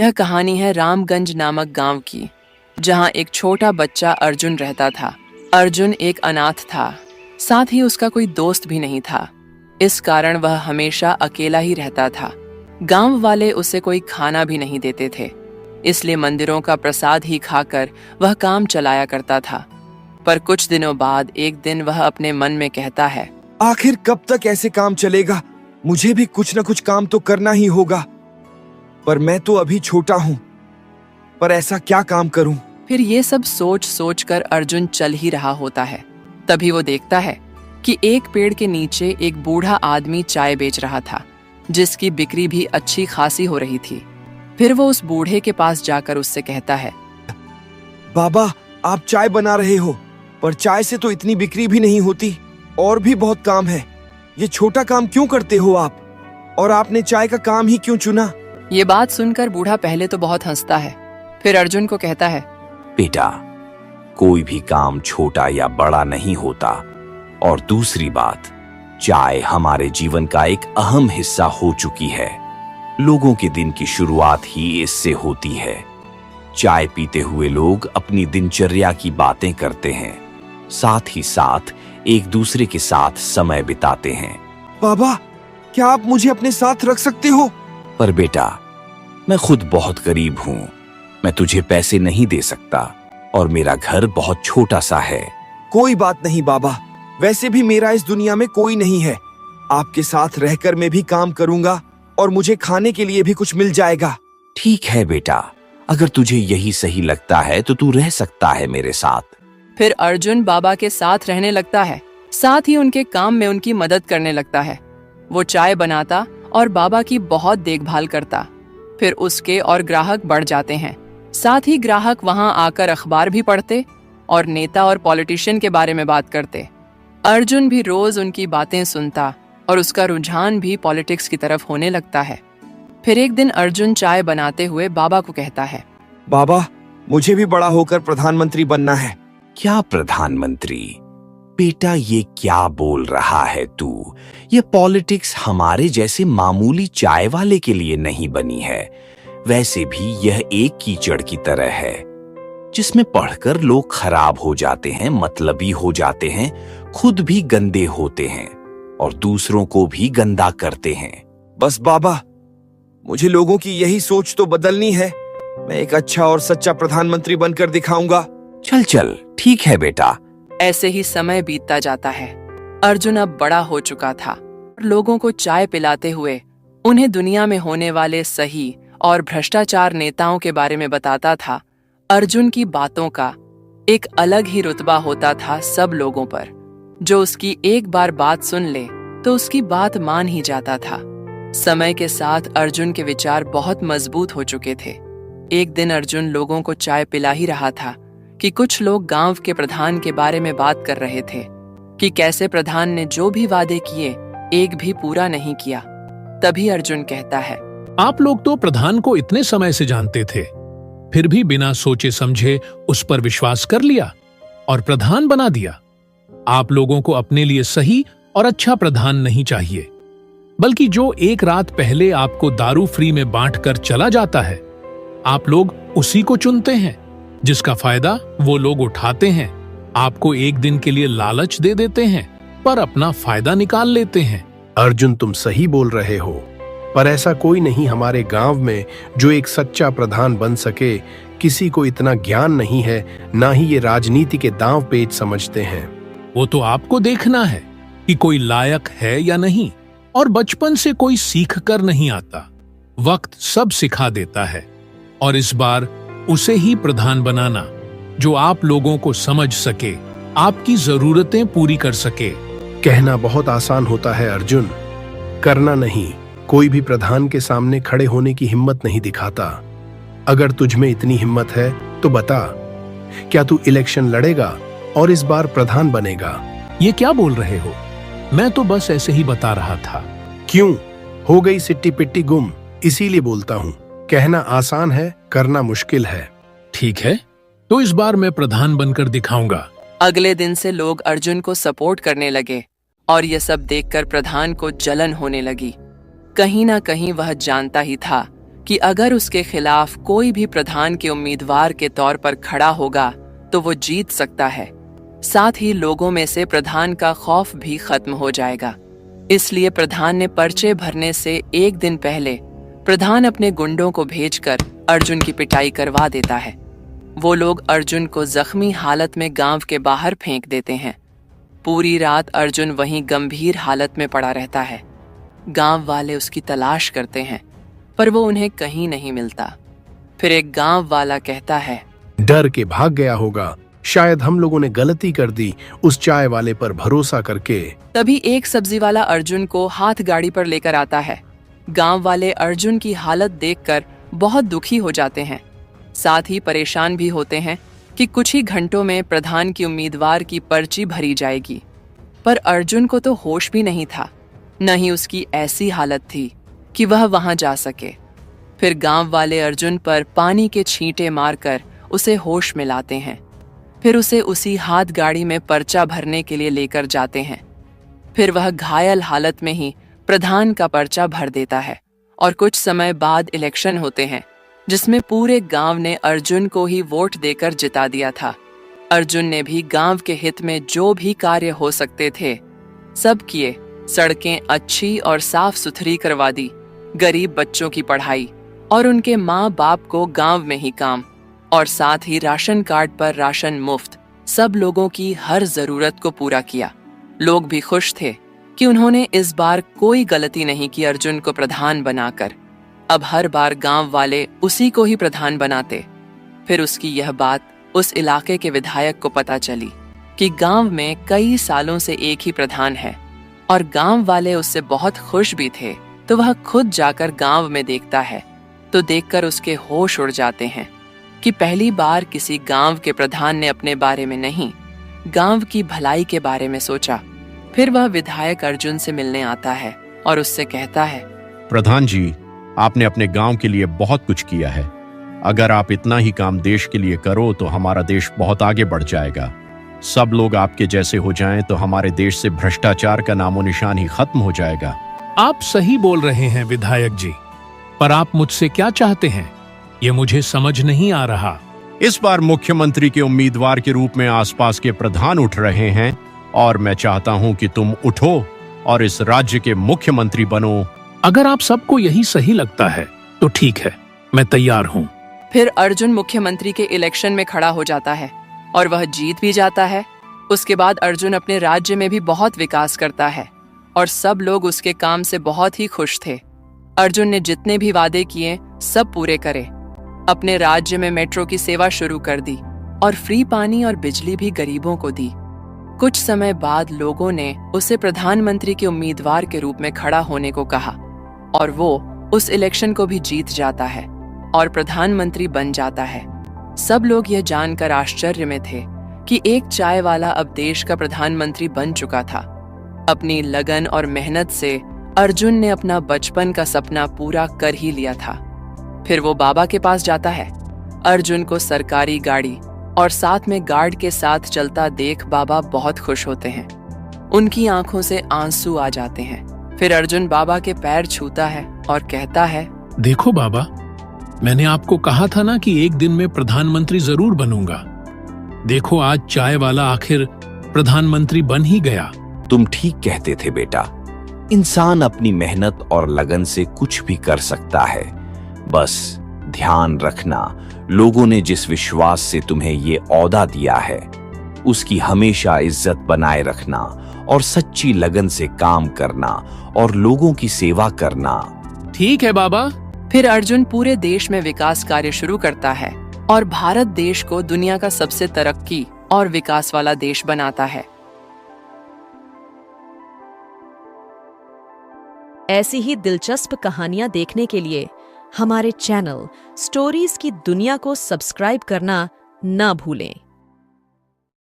यह कहानी है रामगंज नामक गांव की, जहां एक छोटा बच्चा अर्जुन रहता था। अर्जुन एक अनाथ था, साथ ही उसका कोई दोस्त भी नहीं था। इस कारण वह हमेशा अकेला ही रहता था। गांव वाले उसे कोई खाना भी नहीं देते थे, इसलिए मंदिरों का प्रसाद ही खाकर वह काम चलाया करता था। पर कुछ दिनों बाद एक दिन वह अपने मन में कहता है, आखिर कब तक ऐसे काम चलेगा? मुझे भी कुछ न कुछ काम तो करना ही होगा। पर मैं तो अभी छोटा हूँ, पर ऐसा क्या काम करूं? फिर ये सब सोच सोच कर अर्जुन चल ही रहा होता है। तभी वो देखता है कि एक पेड़ के नीचे एक बूढ़ा आदमी चाय बेच रहा था, जिसकी बिक्री भी अच्छी खासी हो रही थी। फिर वो उस बूढ़े के पास जाकर उससे कहता है, बाबा, आप चाय बना रहे हो, पर चाय से तो इतनी बिक्री भी नहीं होती। और भी बहुत काम है। ये छोटा काम क्यों करते हो आप? और आपने चाय का काम ही क्यों चुना? ये बात सुनकर बूढ़ा पहले तो बहुत हंसता है, फिर अर्जुन को कहता है, बेटा, कोई भी काम छोटा या बड़ा नहीं होता। और दूसरी बात, चाय हमारे जीवन का एक अहम हिस्सा हो चुकी है। लोगों के दिन की शुरुआत ही इससे होती है। चाय पीते हुए लोग अपनी दिनचर्या की बातें करते हैं, साथ ही साथ एक दूसरे के साथ समय बिताते हैं। बाबा, क्या आप मुझे अपने साथ रख सकते हो? पर बेटा, मैं खुद बहुत गरीब हूं। मैं तुझे पैसे नहीं दे सकता और मेरा घर बहुत छोटा सा है। कोई बात नहीं बाबा, वैसे भी मेरा इस दुनिया में कोई नहीं है। आपके साथ रहकर मैं भी काम करूंगा और मुझे खाने के लिए भी कुछ मिल जाएगा। ठीक है बेटा, अगर तुझे यही सही लगता है तो तू रह सकता है मेरे साथ। फिर अर्जुन बाबा के साथ रहने लगता है, साथ ही उनके काम में उनकी मदद करने लगता है। वो चाय बनाता और बाबा की बहुत देखभाल करता। फिर उसके और ग्राहक बढ़ जाते हैं। साथ ही ग्राहक वहां आकर अखबार भी पढ़ते और नेता और पॉलिटिशियन के बारे में बात करते। अर्जुन भी रोज उनकी बातें सुनता और उसका रुझान भी पॉलिटिक्स की तरफ होने लगता है। फिर एक दिन अर्जुन चाय बनाते हुए बाबा को कहता है, बाबा, मुझे भी बड़ा होकर प्रधानमंत्री बनना है। क्या प्रधानमंत्री? बेटा, ये क्या बोल रहा है तू? ये पॉलिटिक्स हमारे जैसे मामूली चाय वाले के लिए नहीं बनी है। वैसे भी यह एक कीचड़ की तरह है, जिसमें पढ़कर लोग खराब हो जाते हैं, मतलबी हो जाते हैं, खुद भी गंदे होते हैं और दूसरों को भी गंदा करते हैं। बस बाबा, मुझे लोगों की यही सोच तो बदलनी है। मैं एक अच्छा और सच्चा प्रधानमंत्री बनकर दिखाऊंगा। चल चल, ठीक है बेटा। ऐसे ही समय बीतता जाता है। अर्जुन अब बड़ा हो चुका था और लोगों को चाय पिलाते हुए उन्हें दुनिया में होने वाले सही और भ्रष्टाचार नेताओं के बारे में बताता था। अर्जुन की बातों का एक अलग ही रुतबा होता था सब लोगों पर। जो उसकी एक बार बात सुन ले तो उसकी बात मान ही जाता था। समय के साथ अर्जुन के विचार बहुत मजबूत हो चुके थे। एक दिन अर्जुन लोगों को चाय पिला ही रहा था कि कुछ लोग गांव के प्रधान के बारे में बात कर रहे थे कि कैसे प्रधान ने जो भी वादे किए एक भी पूरा नहीं किया। तभी अर्जुन कहता है, आप लोग तो प्रधान को इतने समय से जानते थे, फिर भी बिना सोचे समझे उस पर विश्वास कर लिया और प्रधान बना दिया। आप लोगों को अपने लिए सही और अच्छा प्रधान नहीं चाहिए, बल्कि जो एक रात पहले आपको दारू फ्री में बांट कर चला जाता है, आप लोग उसी को चुनते हैं, जिसका फायदा वो लोग उठाते हैं। आपको एक दिन के लिए लालच दे देते हैं, पर अपना फायदा निकाल लेते हैं। अर्जुन, तुम सही बोल रहे हो, पर ऐसा कोई नहीं हमारे गांव में जो एक सच्चा प्रधान बन सके। किसी को इतना ज्ञान नहीं है, ना ही ये राजनीति के दांव पेच समझते हैं। वो तो आपको देखना है कि कोई लायक है या नहीं, और बचपन से कोई सीख कर नहीं आता। वक्त सब सिखा देता है, और इस बार उसे ही प्रधान बनाना जो आप लोगों को समझ सके, आपकी जरूरतें पूरी कर सके। कहना बहुत आसान होता है अर्जुन, करना नहीं। कोई भी प्रधान के सामने खड़े होने की हिम्मत नहीं दिखाता। अगर तुझ में इतनी हिम्मत है तो बता, क्या तू इलेक्शन लड़ेगा और इस बार प्रधान बनेगा? ये क्या बोल रहे हो? मैं तो बस ऐसे ही बता रहा था। क्यों? हो गई सिट्टी पिट्टी गुम, इसीलिए बोलता हूँ। कहना आसान है, करना मुश्किल है। ठीक है, तो इस बार मैं प्रधान बनकर दिखाऊंगा। अगले दिन से लोग अर्जुन को सपोर्ट करने लगे और यह सब देखकर प्रधान को जलन होने लगी। कहीं ना कहीं वह जानता ही था कि अगर उसके खिलाफ कोई भी प्रधान के उम्मीदवार के तौर पर खड़ा होगा तो वो जीत सकता है। साथ ही लोगों में से प्रधान का खौफ भी खत्म हो जाएगा। इसलिए प्रधान ने पर्चे भरने से एक दिन पहले प्रधान अपने गुंडों को भेजकर अर्जुन की पिटाई करवा देता है। वो लोग अर्जुन को जख्मी हालत में गांव के बाहर फेंक देते हैं। पूरी रात अर्जुन वहीं गंभीर हालत में पड़ा रहता है। गांव वाले उसकी तलाश करते हैं पर वो उन्हें कहीं नहीं मिलता। फिर एक गांव वाला कहता है, डर के भाग गया होगा, शायद हम लोगों ने गलती कर दी उस चाय वाले पर भरोसा करके। तभी एक सब्जी वाला अर्जुन को हाथ गाड़ी पर लेकर आता है। गांव वाले अर्जुन की हालत देखकर बहुत दुखी हो जाते हैं, साथ ही परेशान भी होते हैं कि कुछ ही घंटों में प्रधान की उम्मीदवार की पर्ची भरी जाएगी। पर अर्जुन को तो होश भी नहीं था, न ही उसकी ऐसी हालत थी कि वह वहां जा सके। फिर गांव वाले अर्जुन पर पानी के छींटे मारकर उसे होश में लाते हैं। फिर उसे उसी हाथ गाड़ी में पर्चा भरने के लिए लेकर जाते हैं। फिर वह घायल हालत में ही प्रधान का पर्चा भर देता है और कुछ समय बाद इलेक्शन होते हैं जिसमें पूरे गांव ने अर्जुन को ही वोट देकर जिता दिया था। अर्जुन ने भी गांव के हित में जो भी कार्य हो सकते थे सब किए। सड़कें अच्छी और साफ सुथरी करवा दी, गरीब बच्चों की पढ़ाई और उनके माँ बाप को गांव में ही काम, और साथ ही राशन कार्ड पर राशन मुफ्त, सब लोगों की हर जरूरत को पूरा किया। लोग भी खुश थे कि उन्होंने इस बार कोई गलती नहीं की अर्जुन को प्रधान बनाकर। अब हर बार गांव वाले उसी को ही प्रधान बनाते। फिर उसकी यह बात उस इलाके के विधायक को पता चली कि गांव में कई सालों से एक ही प्रधान है और गांव वाले उससे बहुत खुश भी थे। तो वह खुद जाकर गांव में देखता है तो देखकर उसके होश उड़ जाते हैं कि पहली बार किसी गांव के प्रधान ने अपने बारे में नहीं, गांव की भलाई के बारे में सोचा। फिर वह विधायक अर्जुन से मिलने आता है और उससे कहता है, प्रधान जी, आपने अपने गांव के लिए बहुत कुछ किया है। अगर आप इतना ही काम देश के लिए करो तो हमारा देश बहुत आगे बढ़ जाएगा। सब लोग आपके जैसे हो जाएं तो हमारे देश से भ्रष्टाचार का नामो निशान ही खत्म हो जाएगा। आप सही बोल रहे हैं विधायक जी, पर आप मुझसे क्या चाहते हैं ये मुझे समझ नहीं आ रहा। इस बार मुख्यमंत्री के उम्मीदवार के रूप में आसपास के प्रधान उठ रहे हैं और मैं चाहता हूं कि तुम उठो और इस राज्य के मुख्यमंत्री बनो। अगर आप सबको यही सही लगता है तो ठीक है, मैं तैयार हूँ। फिर अर्जुन मुख्यमंत्री के इलेक्शन में खड़ा हो जाता है और वह जीत भी जाता है। उसके बाद अर्जुन अपने राज्य में भी बहुत विकास करता है और सब लोग उसके काम से बहुत ही खुश थे। अर्जुन ने जितने भी वादे किए सब पूरे करे। अपने राज्य में मेट्रो की सेवा शुरू कर दी और फ्री पानी और बिजली भी गरीबों को दी। कुछ समय बाद लोगों ने उसे प्रधानमंत्री के उम्मीदवार के रूप में खड़ा होने को कहा और वो उस इलेक्शन को भी जीत जाता है और प्रधानमंत्री बन जाता है। सब लोग यह जानकर आश्चर्य में थे कि एक चाय वाला अब देश का प्रधानमंत्री बन चुका था। अपनी लगन और मेहनत से अर्जुन ने अपना बचपन का सपना पूरा कर ही लिया था। फिर वो बाबा के पास जाता है। अर्जुन को सरकारी गाड़ी और साथ में गार्ड के साथ चलता देख बाबा बहुत खुश होते हैं। उनकी आंखों से आंसू आ जाते हैं। फिर अर्जुन बाबा के पैर छूता है और कहता है, देखो बाबा, मैंने आपको कहा था ना कि एक दिन में प्रधानमंत्री जरूर बनूंगा। देखो आज चाय वाला आखिर प्रधानमंत्री बन ही गया। तुम ठीक कहते थे बेटा, इंसान अपनी मेहनत और लगन से कुछ भी कर सकता है। बस ध्यान रखना, लोगों ने जिस विश्वास से तुम्हें ये ओहदा दिया है उसकी हमेशा इज्जत बनाए रखना और सच्ची लगन से काम करना और लोगों की सेवा करना। ठीक है बाबा। फिर अर्जुन पूरे देश में विकास कार्य शुरू करता है और भारत देश को दुनिया का सबसे तरक्की और विकास वाला देश बनाता है। ऐसी ही दिलचस्प कहानियां देखने के लिए हमारे चैनल स्टोरीज की दुनिया को सब्सक्राइब करना न भूलें।